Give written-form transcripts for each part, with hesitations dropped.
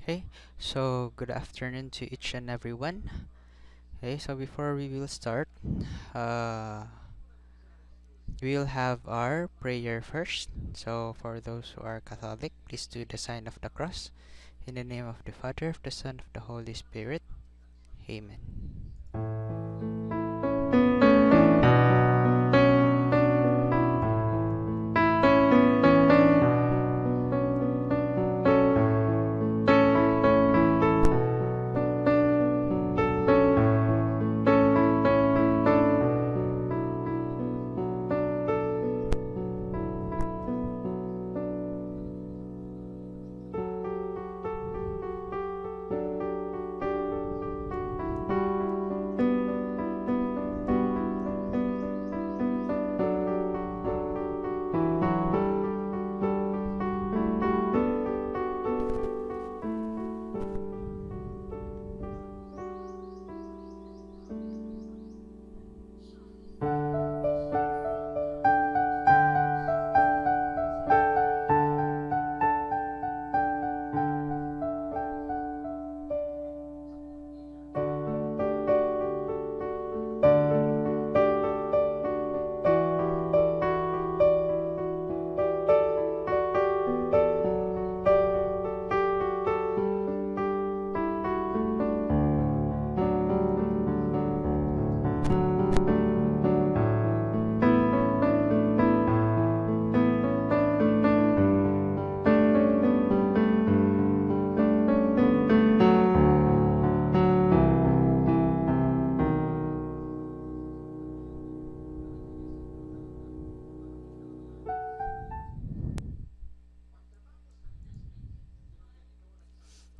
Okay, so good afternoon to each and everyone. Okay, so before we will start, uh, we'll have our prayer first. So for those who are Catholic, please do the sign of the cross. In the name of the Father, of the Son, of the Holy Spirit. Amen.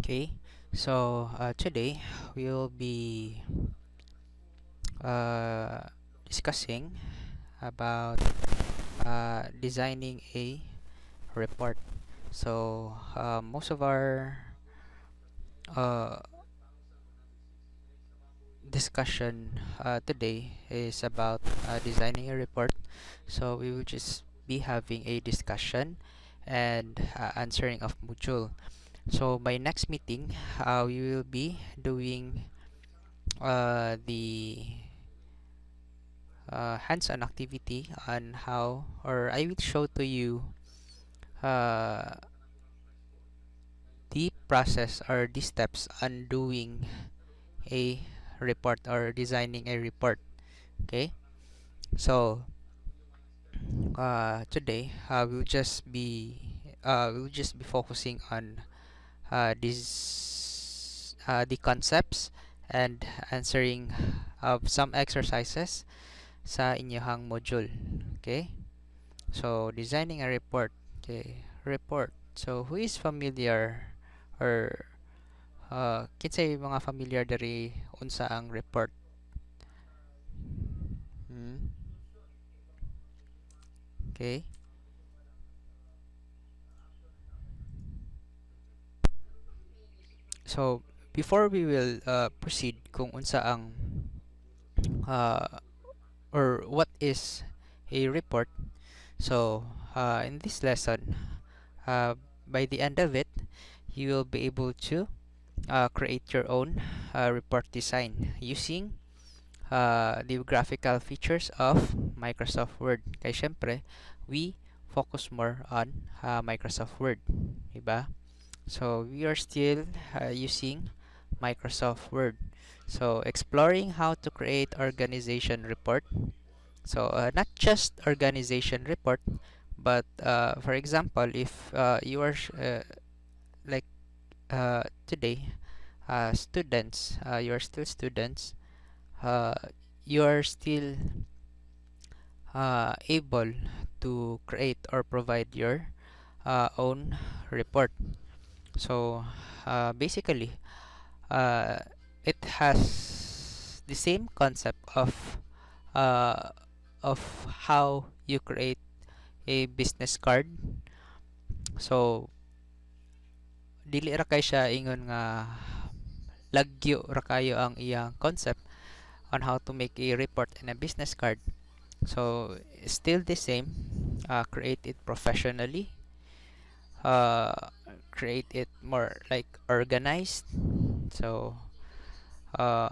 Okay, so today we will be uh, discussing about designing a report. So most of our uh, discussion today is about designing a report. So we will just be having a discussion and answering of module. So by next meeting, we will be doing the hands-on activity on how, or I will show to you uh, the process or the steps on doing a report or designing a report. Okay, so today we'll just be focusing on the concepts and answering of some exercises sa inyong module. Okay, so designing a report. Okay, report. So who is familiar or kinsay mga familiar diri unsa ang report? Hmm? Okay, so before we will proceed kung unsa ang uh, or what is a report. So in this lesson, uh, by the end of it, you will be able to create your own report design using the graphical features of Microsoft Word. Kaya syempre, we focus more on Microsoft Word. Diba? So we are still using Microsoft Word. So exploring how to create organization report. So not just organization report, but for example, if you are like today students, you are still students, uh, you are still able to create or provide your own report. So basically, uh, it has the same concept uh, of how you create a business card. So dili ra kay siya ingon nga lagyo ra kayo ang iyang concept on how to make a report and a business card. So still the same, create it professionally, uh, create it more like organized. So uh,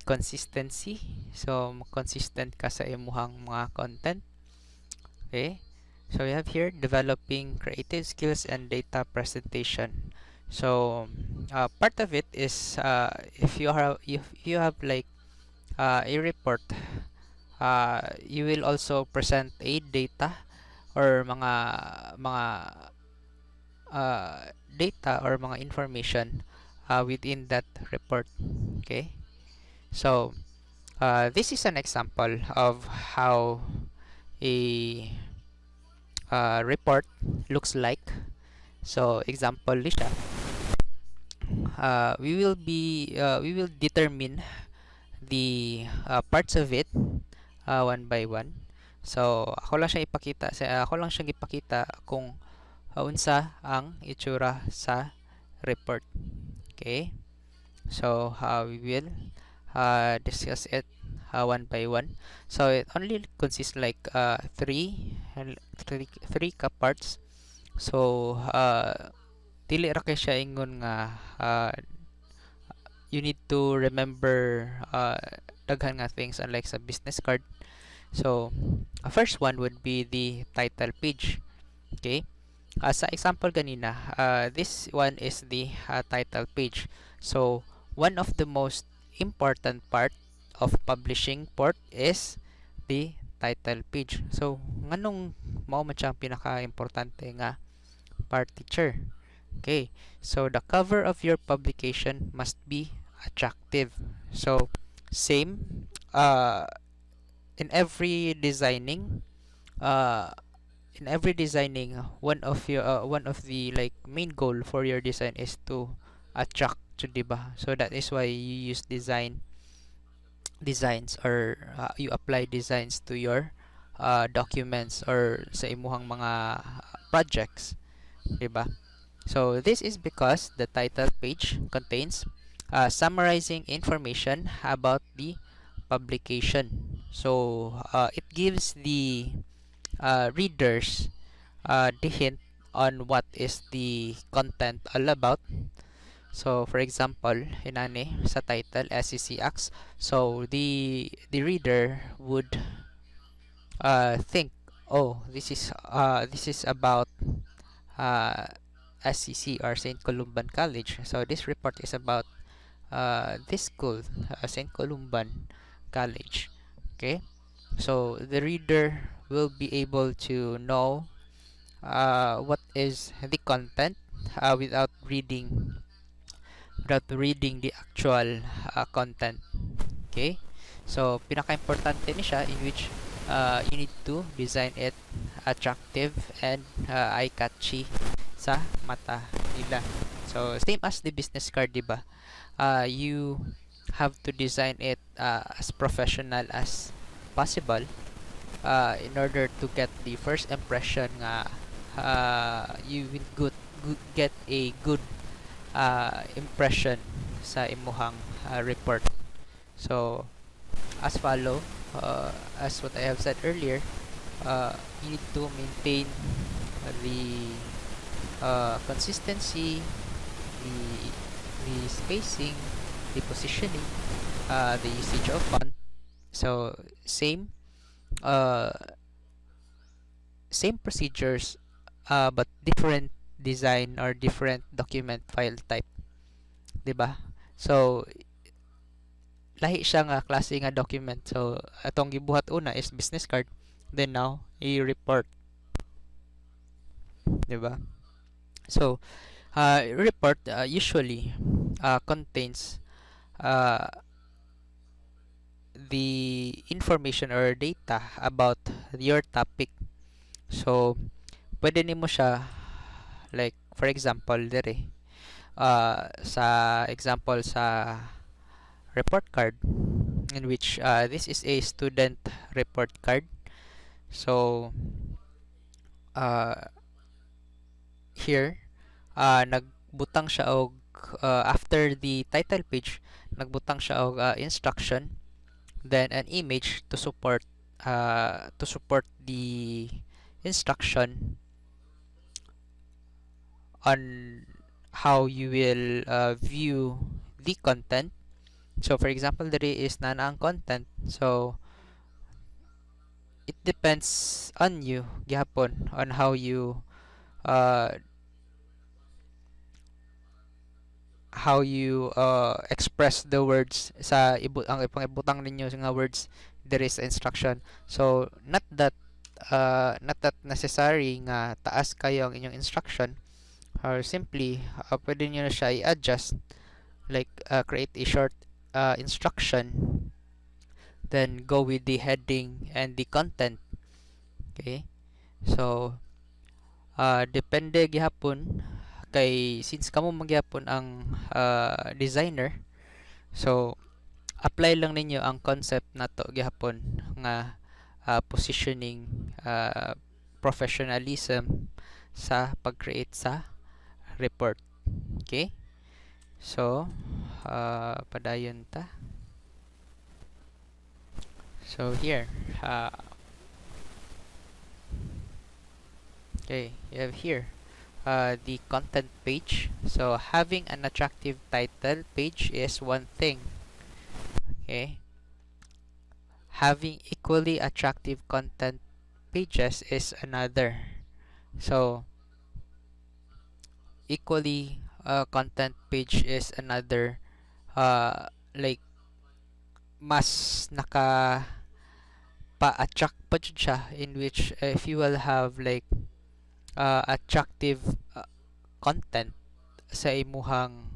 consistency, so consistent ka sa imuhang mga content. Okay, so we have here developing creative skills and data presentation. So part of it is if you have like a report, you will also present a data or mga data or mga information within that report. Okay, so this is an example of how a report looks like. So example ni siya, we will determine the parts of it one by one. So ako lang siyang ipakita kung unsa ang itsura sa report. Okay, so we will discuss it one by one. So it only consists like three ka parts. So dili ra kay siya ingon nga you need to remember daghan nga things unlike sa business card. So first one would be the title page. Okay, sa example ganina, this one is the title page. So one of the most important part of publishing port is the title page. So nganong mao man siya ang pinaka-importante nga part, teacher? Okay, so the cover of your publication must be attractive. So same in every designing, uh, one of the like main goal for your design is to attract to, diba? So that is why you use designs or you apply designs to your documents or sa imuhang mga projects, diba? So this is because the title page contains summarizing information about the publication. So it gives the readers the hint on what is the content all about. So for example, inani sa title SEC Acts, so the reader would think, oh, this is about uh, SCC or St. Columban College. So this report is about this school, St. Columban College. Okay, so the reader will be able to know what is the content without reading the actual content. Okay, so pinaka-importante ni siya in which you need to design it attractive and eye-catchy sa mata nila. So same as the business card, diba? You have to design it as professional as possible in order to get the first impression nga you will get a good impression sa imuhang report. So as follow, as what I have said earlier, you need to maintain the consistency, the spacing, the positioning, the usage of font. So uh, same procedures, but different design or different document file type, diba? So lahi siya nga klase nga document. So atong gibuhat una is business card, then now a report, diba? So report usually contains uh, the information or data about your topic. So pwede nimo siya like for example dire sa example sa report card, in which this is a student report card. So here nagbutang siya og after the title page, nagbutang siya og instruction, then an image to support the instruction on how you will view the content. So for example, there is na ang content. So it depends on you gihapon on uh, how you express the words sa ang ipangibutang ninyo nga words there is instruction. So not that necessary nga taas kayo ang inyong instruction, or simply pwede nyo na siya i-adjust, like create a short instruction, then go with the heading and the content. Okay, so depende gihapon kay since kamo magyapon ang designer, so apply lang ninyo ang concept nato gihapon nga positioning, professionalism sa pag-create sa report. Okay, so padayon ta. So here, okay, you have here the content page. So having an attractive title page is one thing. Okay, having equally attractive content pages is another. So equally content page is another, like mas naka pa-attract pa jud siya, in which if you will have like attractive content sa imuhang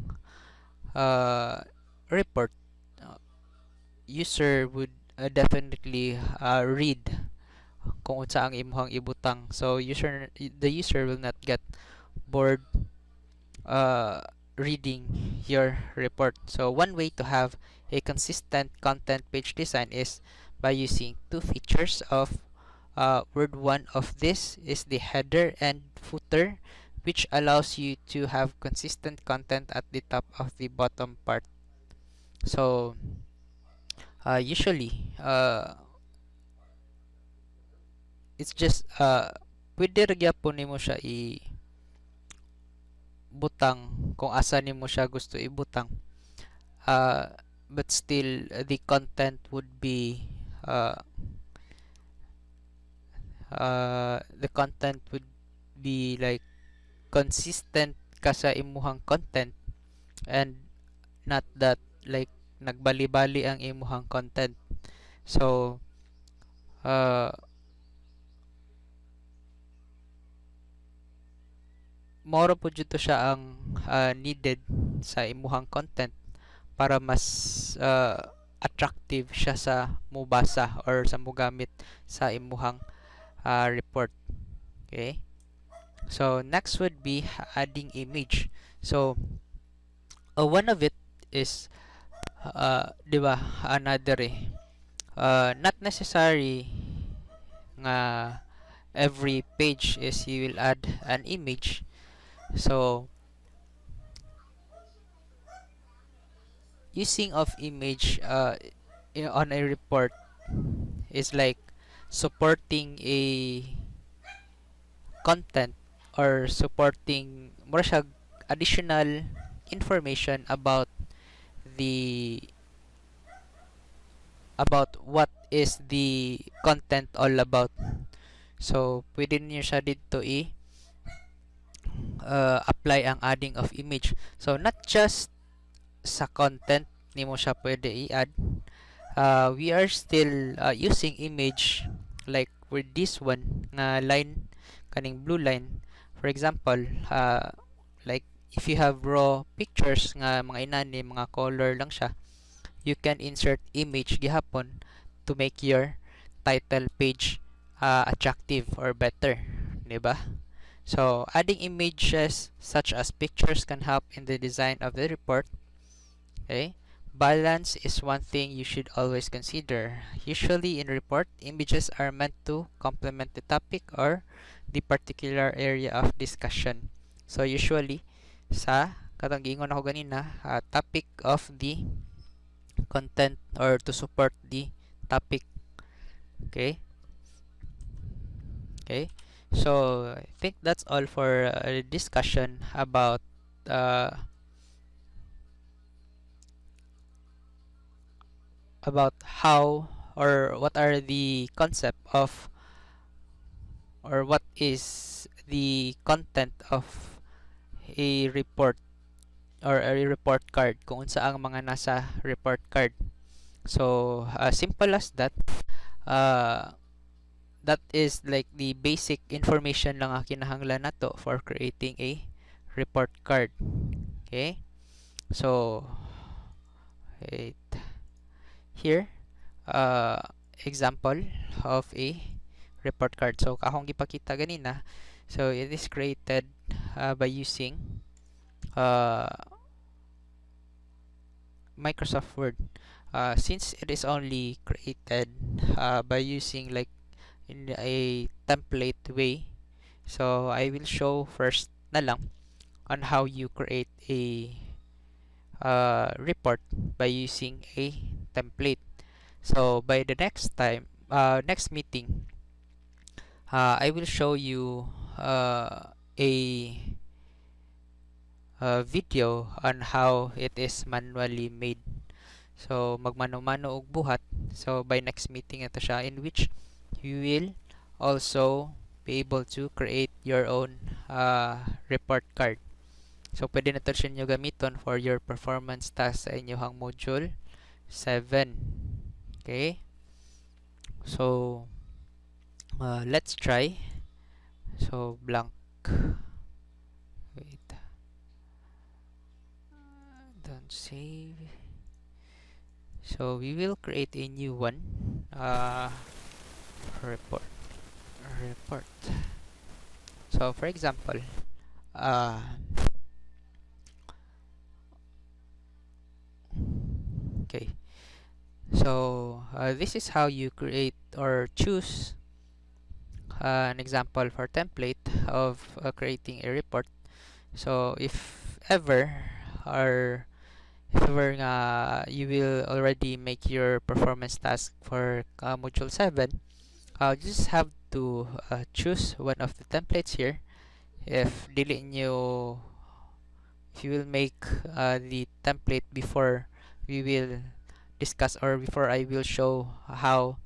report, user would definitely read kung unsa ang imuhang ibutang. So the user will not get bored reading your report. So one way to have a consistent content page design is by using two features of Word. One of this is the header and footer, which allows you to have consistent content at the top of the bottom part. So usually it's just pwede ra gyapon nimo siya ibutang kung asa nimo siya gusto ibutang, but still the content would be like consistent ka sa imuhang content, and not that like nagbali-bali ang imuhang content. So moro po dito siya ang needed sa imuhang content para mas attractive siya sa mubasa or sa mugamit sa imuhang report. Okay, so next would be adding image. So one of it is di ba another not necessary nga every page is you will add an image. So using of image on a report is like supporting a content, or supporting more siya additional information about the what is the content all about. So pwede niyo siya dito apply ang adding of image. So not just sa content nimo siya pwede i-add, we are still using image like with this one nga line, kaning blue line. For example, like if you have raw pictures nga mga inani mga color lang siya, you can insert image gihapon to make your title page attractive or better, di ba? So adding images such as pictures can help in the design of the report. Okay, balance is one thing you should always consider. Usually in report, images are meant to complement the topic or the particular area of discussion. So usually sa katong giingon ako ganina, topic of the content or to support the topic. Okay, So I think that's all for a discussion uh, about how or what are the concept of or what is the content of a report or a report card kung unsa ang mga nasa report card. So simple as that. Uh, that is like the basic information lang ang kinahanglan nato for creating a report card. Okay? So wait. Here uh, example of a report card. So akong gipakita ganina. So it is created by using uh, Microsoft Word. Since it is only created by using like in a template way, so I will show first na lang on how you create a report by using a template. So by the next meeting, I will show you a video on how it is manually made. So magmano-mano og buhat. So by next meeting ito siya in which you will also be able to create your own report card. So pwede na to siya nyo gamiton for your performance task sa inyong module 7. Okay? So let's try. So blank. Wait. Don't save. So we will create a new one. Report. Report. So for example, uh, okay. So this is how you create or choose an example for template of creating a report. So if ever or if ever you will already make your performance task for module 7, you just have to choose one of the templates here. If dili nyo, if you will make the template before we will discuss or before I will show how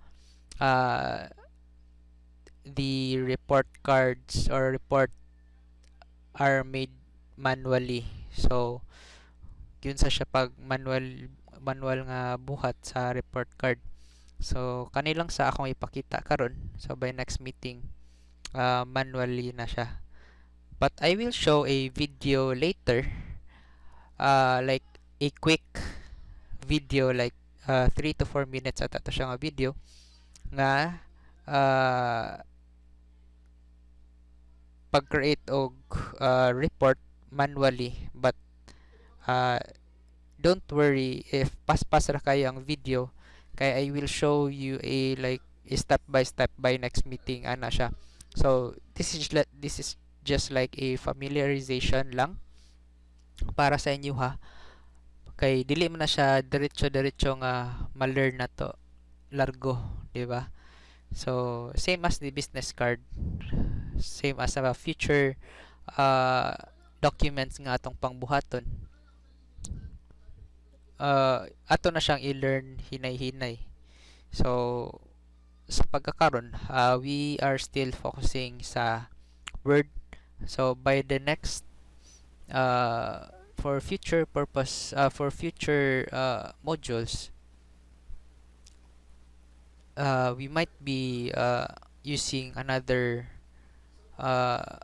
uh, the report cards or report are made manually. So yun sa siya pag manual nga buhat sa report card. So kanilang sa akong ipakita karon. So by next meeting manually na siya. But I will show a video later, like a quick video like 3 to 4 minutes at ato siya nga video nga pag-create og report manually. But uh, don't worry if paspas ra kayo ang video kay I will show you a like a step by step by next meeting ana siya. So this is just like a familiarization lang para sa inyo ha, kay dili man na siya diretso nga ma-learn na to largo, di ba? So same as the business card, same as a future uh, documents nga atong pangbuhaton, ato na siyang i-learn hinay-hinay. So sa pagkakaron, we are still focusing sa Word. So by the next for future purpose for future modules, we might be using another uh,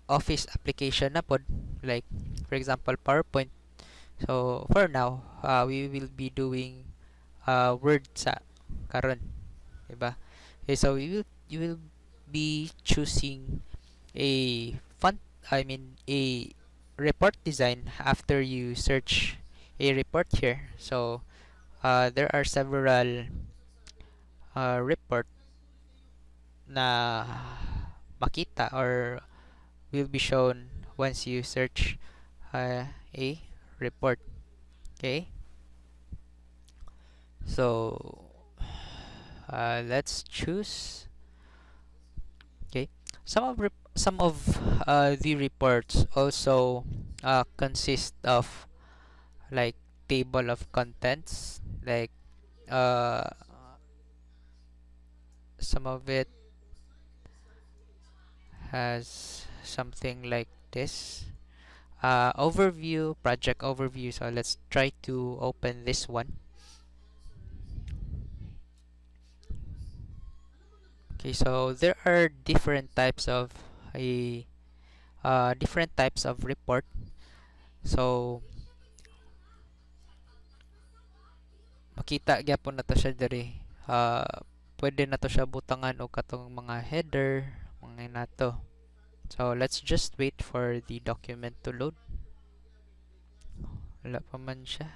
office application na pod, like for example PowerPoint. So for now we will be doing Word sa karon, diba? Okay, so you will be choosing a font, I mean a report design after you search a report here. So there are several report na makita or will be shown once you search a report. Okay, so let's choose. Okay, some of the reports also consist of like table of contents, like uh, some of it has something like this, overview, project overview. So let's try to open this one. Okay, so there are different types of report. So makita gyapon na to siya diri. Pwede na to siya butangan o katong mga header, mga nato. So let's just wait for the document to load. Wala pa man siya.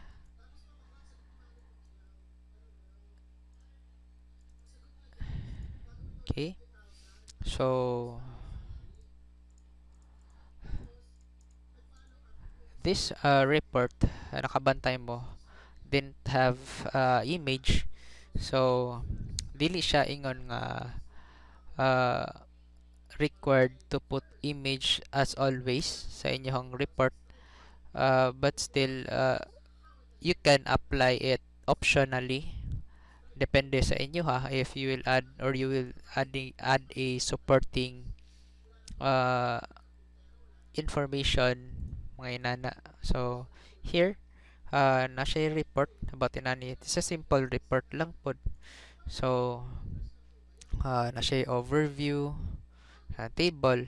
Okay. So this report, nakabantay mo, didn't have image. So dili siya ingon nga uh, required to put image as always sa inyong report, but still you can apply it optionally, depende sa inyo ha, if you will add or you will add a supporting uh, information mga inana. So here na siya report about inani. It's a simple report lang pod. So na siya overview, table.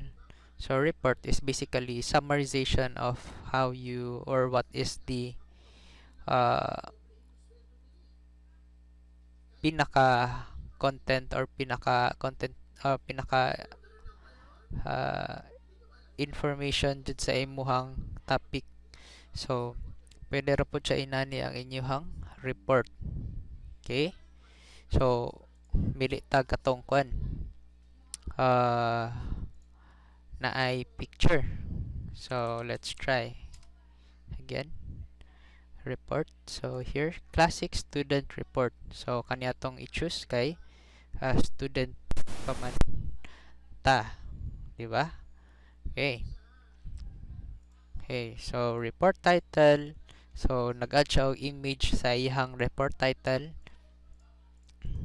So report is basically summarization of how you or what is the pinaka content or pinaka content pinaka uh, information jud sa imuhang topic. So pwede ra po siya inani ang inyuhang report. Okay, so mili tag katong kwan na ay picture. So let's try again. Report. So here, classic student report. So kanya tong i-choose kay student paman ta, di ba? Okay. Okay, so report title. So nag-add siya og image sa iyang report title.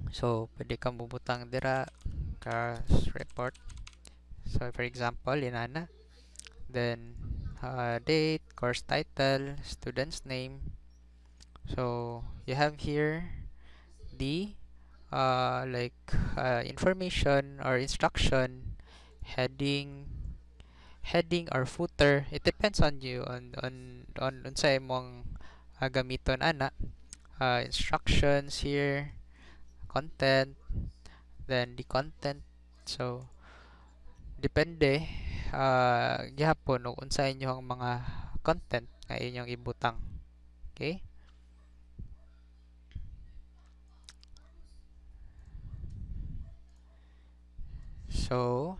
So pwede kang bubutang dira ka report. So for example, inana. Then date, course title, student's name. So you have here the information or instruction, heading or footer. It depends on you on unsa imong gamiton ana. Instructions here, content, then the content. So depende gihapon og unsa inyong mga content nga inyong ibutang. Okay? So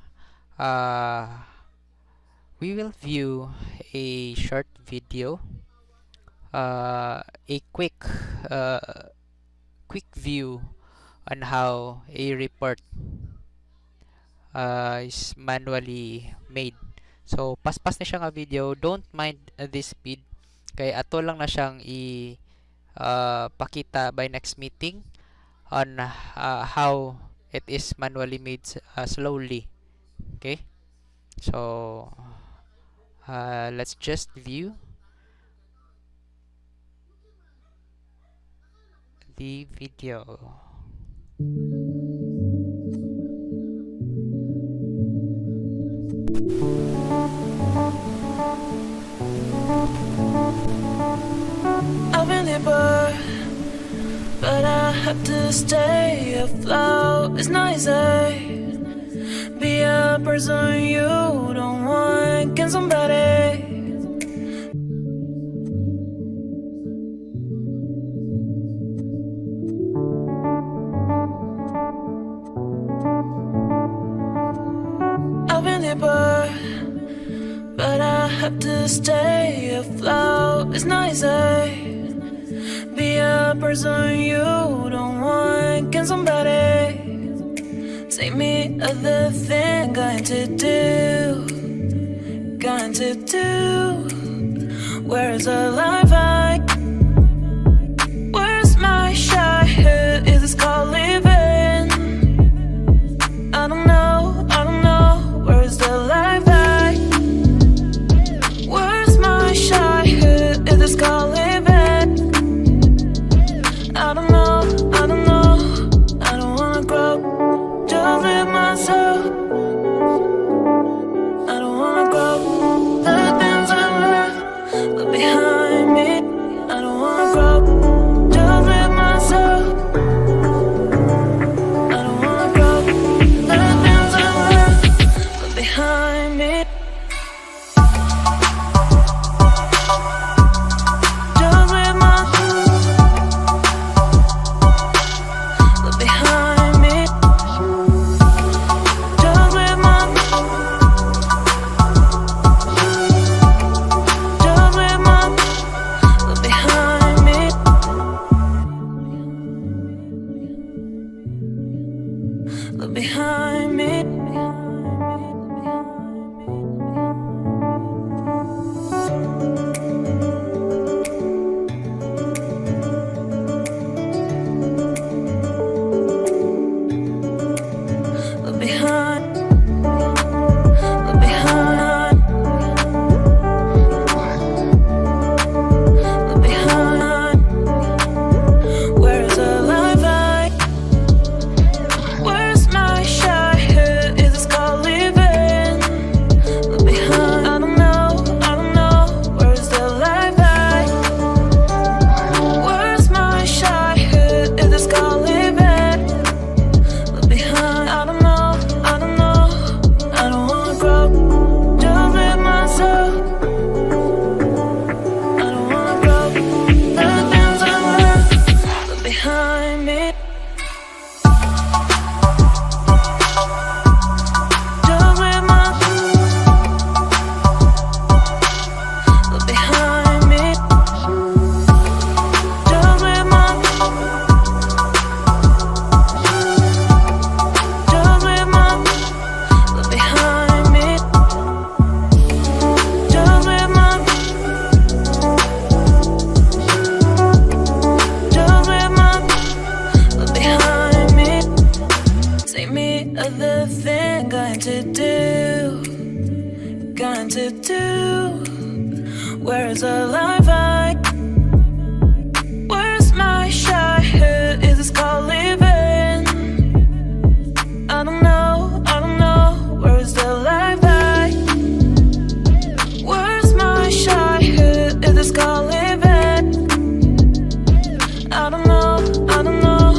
we will view a short video, a quick view on how a report is manually made. So paspas na siya nga video. Don't mind this speed kay ato lang na siyang pakita by next meeting on how it is manually made slowly. Okay, so let's just view the video. I've been hit but I have to stay afloat. It's not easy. Be a person you don't want. Can somebody? I've been hit but I have to stay afloat. It's not easy. Be a person you don't want. Can somebody Say me other thing going to do, going to do. Where's the life I? Where's my shot? Who is this called living? I don't know, I don't know. Where's the life I? Where's my shot? Who is this called living? I don't know, I don't know. I don't wanna grow, just live myself. I don't wanna grow, the things I left behind me. I don't wanna grow, just live myself. I don't wanna grow, the things I left behind me. Just live behind me. Just live behind me. Look behind me. Look behind. Look behind. Look behind. Where's the life I? Where's my shot? Who is this called living? Look behind. I don't know, I don't know. Where's the life I? Where's my shot? Who is this called living? Look behind. I don't know, I don't know. I don't wanna grow, just live myself. I don't wanna grow, the things I left behind me. Just live behind me. Just live behind me. Just live behind me. Say me other thing going to do, going to do. Where's the life I? Where's my shot? Who is this called living? I don't know, I don't know. Where's the life I? Where's my shot? Who is this called living? I don't know, I don't know.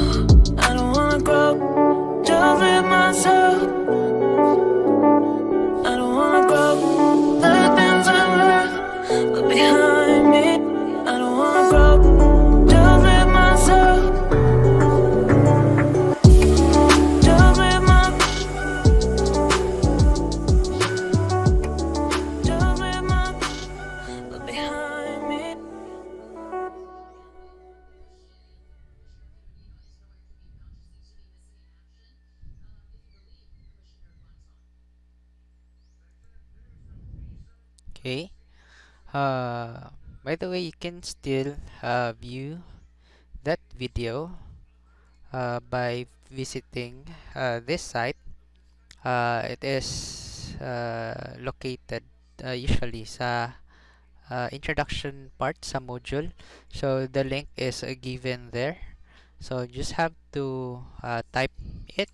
I don't wanna grow, just live myself. I don't wanna grow, the things I left behind me. I don't wanna grow, just live myself. Just live behind me. Okay. By the way, you can still view that video by visiting this site. It is located usually sa introduction part sa module. So the link is given there. So just have to type it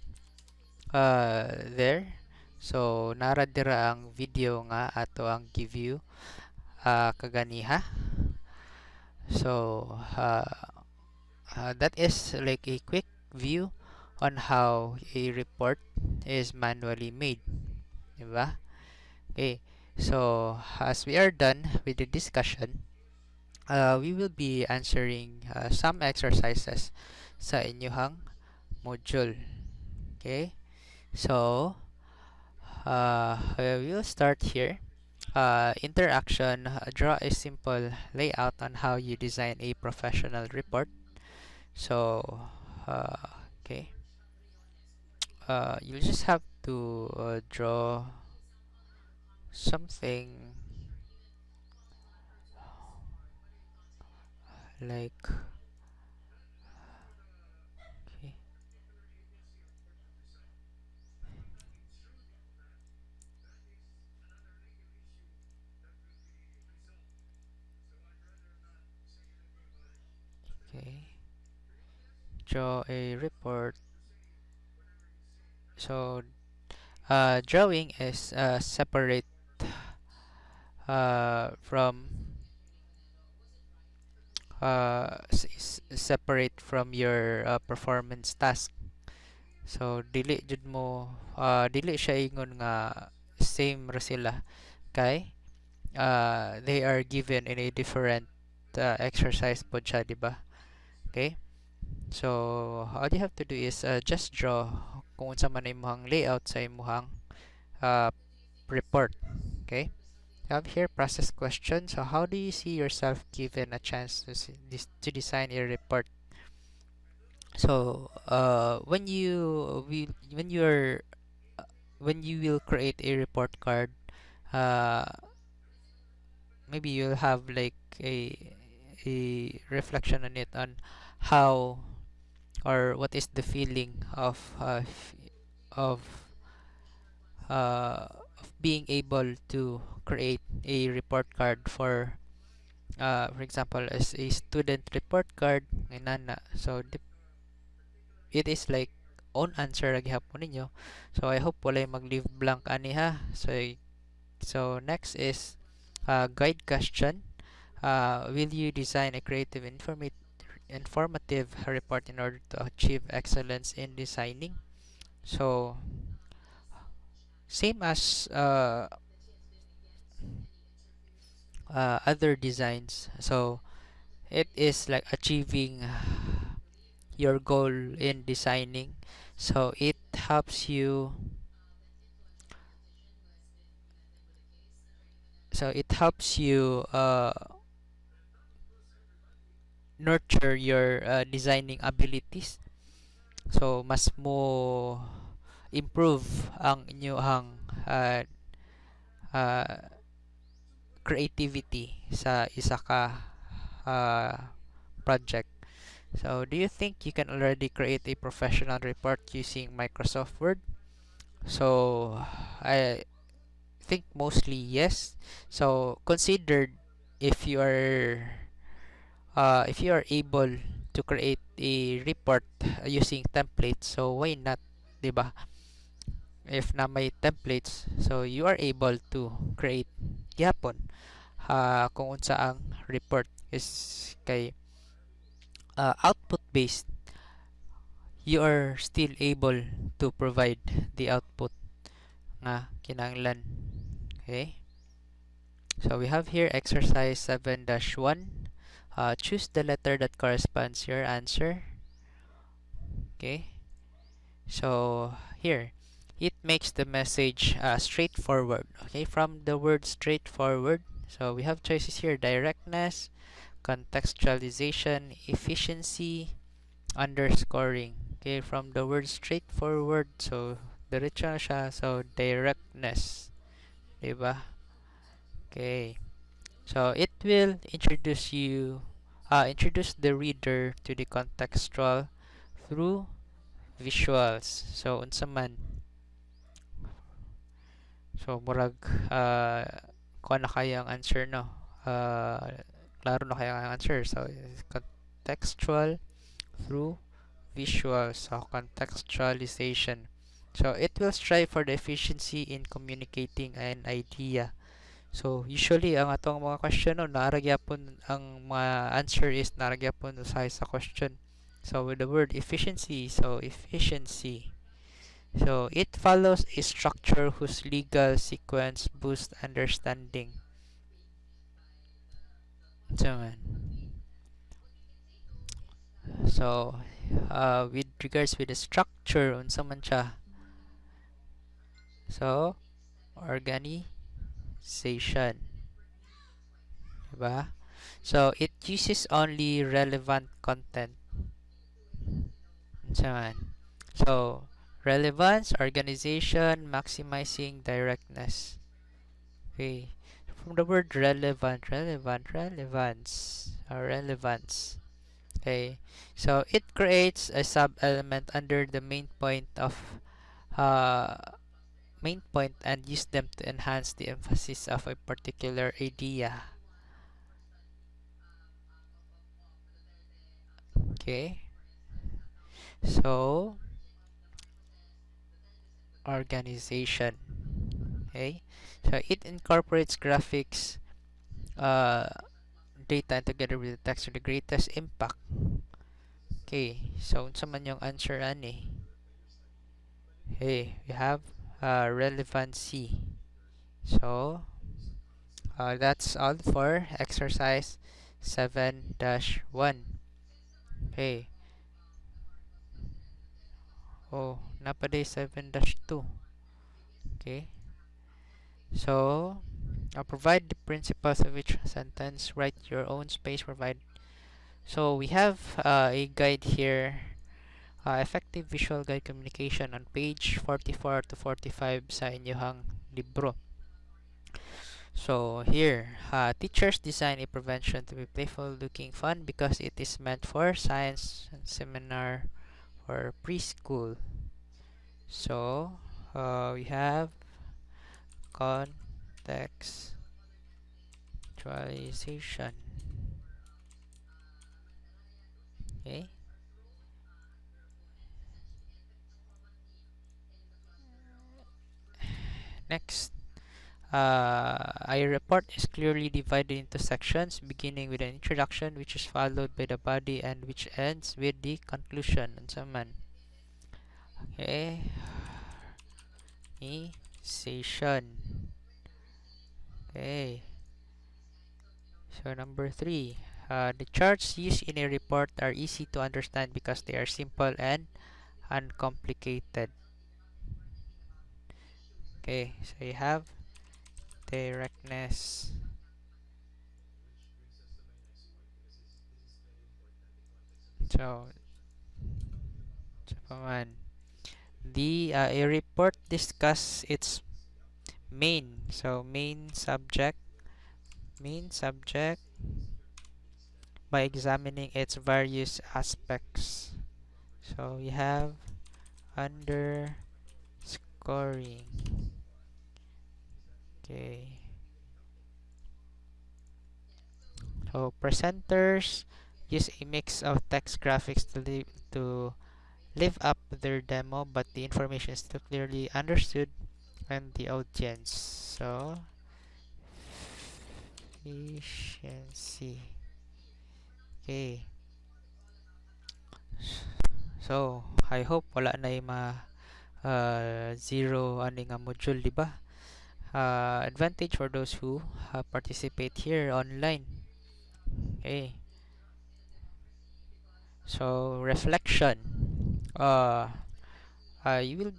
there. So nara dira ang video nga ato ang give you kaganiha. So that is like a quick view on how a report is manually made, diba? Okay, so as we are done with the discussion, we will be answering some exercises sa inyuhang module. Okay, so we will start here. Interaction. Draw a simple layout on how you design a professional report. So okay, you'll just have to draw something like, okay, okay, draw a report. So drawing is separate from separate from your performance task. So dili siya ingon nga same ra sila kay they are given in a different exercise pod siya, di ba? Okay? So all you have to do is just draw kung unsa man imong layout sa imong uh, report. Okay? I have here process question. So how do you see yourself given a chance to design a report? So when you will create a report card, uh, maybe you'll have like a reflection on it, on how or what is the feeling of of being able to create a report card for example, as a student report card inana. So it is like own answer ra gihapon ninyo. So I hope walay mag-leave blank ani ha. So next is guide question. Will you design a creative informative report in order to achieve excellence in designing? So same as other designs. So it is like achieving your goal in designing. So it helps you nurture your designing abilities. So mas mo improve ang inyong uh, creativity sa isa ka project. So do you think you can already create a professional report using Microsoft Word? So I think mostly yes. So considered if you are able to create a report using templates, so why not, 'di ba? If na may templates, so you are able to create gyapon kung unsa ang report is kay output based, you are still able to provide the output nga kinahanglan. Okay? So we have here exercise 7-1. Choose the letter that corresponds to your answer. Okay? So here, it makes the message straightforward. Okay? From the word straightforward, so we have choices here: directness, contextualization, efficiency, underscoring. Okay, from the word straightforward, so diretso na siya, so directness, diba? Okay, so it will introduce the reader to the contextual through visuals. So unsa man, so murag kuha na kayo ang answer, no? Klaro na kayo ang answer. So contextual through visuals, so contextualization. So it will strive for the efficiency in communicating an idea. So usually ang atong mga question, no, naaragyapon ang mga answer is naaragyapon sa question. So with the word efficiency, so efficiency. So it follows a structure whose legal sequence boosts understanding. So man. So with regards with the structure, unsa man siya? So organization, diba? So it uses only relevant content. Unsa man? So relevance, organization, maximizing directness. Okay, from the word relevance. Okay, so it creates a sub-element under the uh, main point and use them to enhance the emphasis of a particular idea. Okay, so organization. Okay, so it incorporates graphics, uh, data, and together with the text for the greatest impact. Okay, so unsa man yung answer ani? Hey, we have relevancy. So that's all for exercise 7-1. Okay. Oh, napaday 7-2. Okay. So, provide the principles of each sentence. Write your own space. Provide. So, we have a guide here. Effective visual guide communication on page 44 to 45 sa inyong libro. So here, teachers design a prevention to be playful, looking fun because it is meant for science seminar or preschool. So we have contextualization. Okay. Next, a report is clearly divided into sections, beginning with an introduction, which is followed by the body, and which ends with the conclusion. Unsaman. Okay. Session. Okay. So number 3. The charts used in a report are easy to understand because they are simple and uncomplicated. Okay, so you have directness. So paman. A report discuss its main subject by examining its various aspects. So you have underscoring. Okay. So presenters use a mix of text graphics to live up their demo, but the information is still clearly understood and the audience. So efficiency. Okay. So I hope wala na yung zero ani nga module, di ba? Advantage for those who participate here online. Okay. So reflection. You will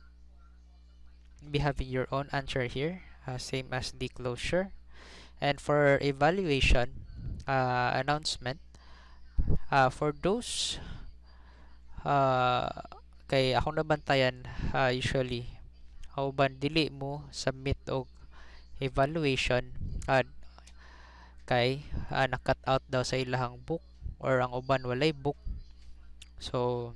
be having your own answer here, same as the closure. And for evaluation, announcement, for those kay akong nabantayan, usually ako ban dili mo submit og evaluation kay nakat out daw sa ilahang book or ang uban walay book. So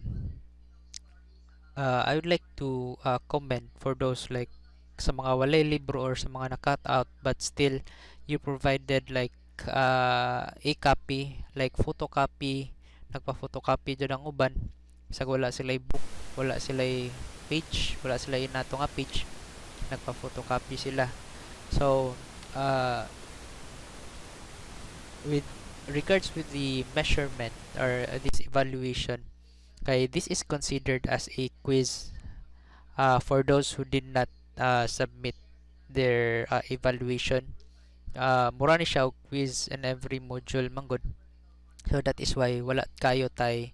I would like to comment for those like sa mga walay libro or sa mga nakat out but still you provided like a copy, like photocopy, nagpa-photocopy dyan ang uban isag wala sila book, wala sila page, wala sila nato nga page, nagpa-photocopy sila. So with regards with the measurement or this evaluation, kay this is considered as a quiz for those who did not submit their evaluation. Mura ni siya og quiz in every module manggod. So that is why wala kayo tay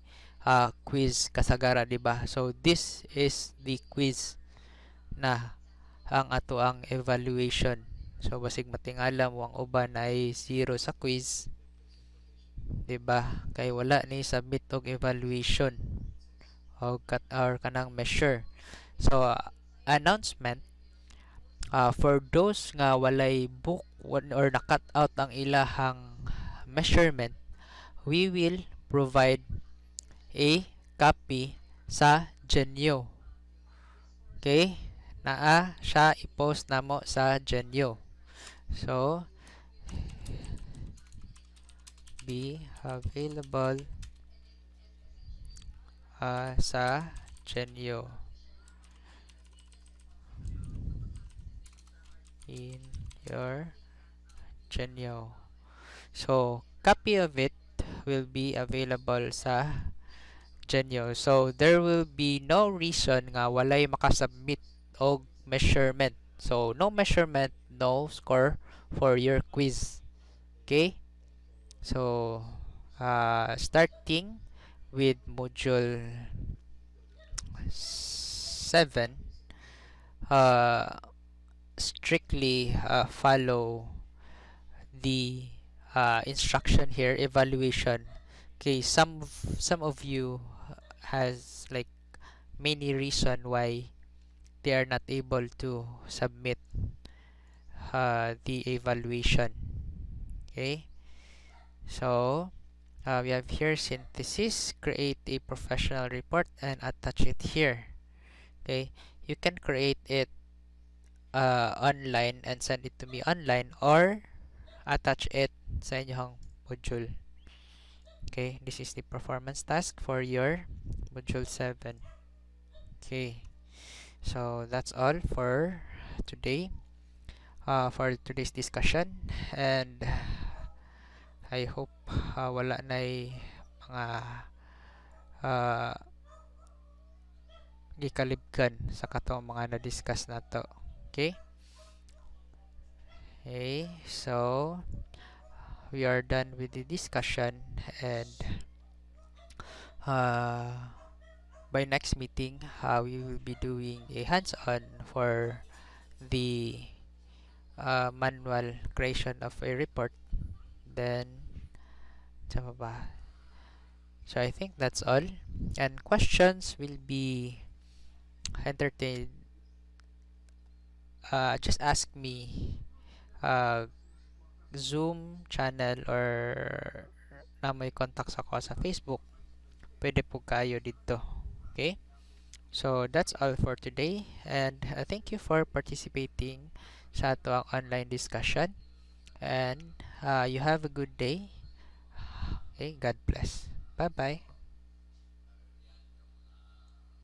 quiz kasagara, di ba? So this is the quiz na ang ato ang evaluation. So basig matingala mo ang uban ay 0 sa quiz, di ba? Kay wala ni submit og evaluation or kanang measure. So announcement, for those nga walay book or na-cut out ang ilahang measurement, we will provide a copy sa Genio. Okay? Naa siya i-post namo sa Genio. So, be available sa Genio in your Genio. So, copy of it will be available sa Genio. So, there will be no reason nga walay makasubmit og measurement. So, no measurement, no score for your quiz. Okay? So, starting with module 7, strictly follow the instruction here, evaluation. Okay, some of you has like many reason why they are not able to submit the evaluation. Okay, so we have here synthesis, create a professional report and attach it here. Okay, you can create it online and send it to me online, or attach it sa inyong module. Okay, this is the performance task for your module 7. Okay, so that's all for today, for today's discussion, and I hope wala na mga uh, gikalibkan sa katong mga na-discuss na to. Okay? Okay, so we are done with the discussion, and by next meeting we will be doing a hands-on for the manual creation of a report. Then tama ba? So I think that's all, and questions will be entertained. Just ask me Zoom channel, or na may contacts ako sa Facebook, pwede po kayo dito. Okay, so that's all for today, and thank you for participating sa ato ang online discussion, and you have a good day. Okay, God bless. Bye bye.